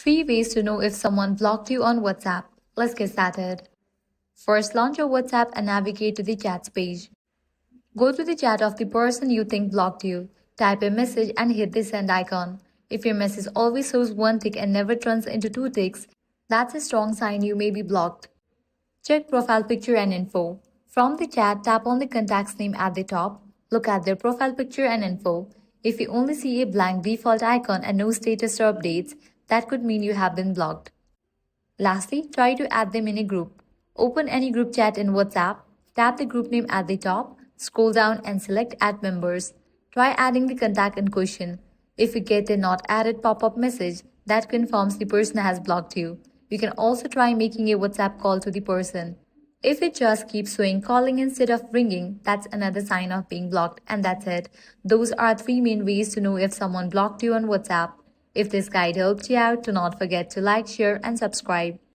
3 ways to know if someone blocked you on WhatsApp. Let's get started. First, launch your WhatsApp and navigate to the chats page. Go to the chat of the person you think blocked you. Type a message and hit the send icon. If your message always shows one tick and never turns into 2 ticks, that's a strong sign you may be blocked. Check profile picture and info. From the chat, tap on the contact's name at the top. Look at their profile picture and info. If you only see a blank default icon and no status or updates, that could mean you have been blocked. Lastly, try to add them in a group. Open any group chat in WhatsApp, tap the group name at the top, scroll down and select Add Members. Try adding the contact in question. If you get a not added pop-up message, that confirms the person has blocked you. You can also try making a WhatsApp call to the person. If it just keeps showing calling instead of ringing, that's another sign of being blocked, and that's it. Those are 3 main ways to know if someone blocked you on WhatsApp. If this guide helped you out, do not forget to like, share, and subscribe.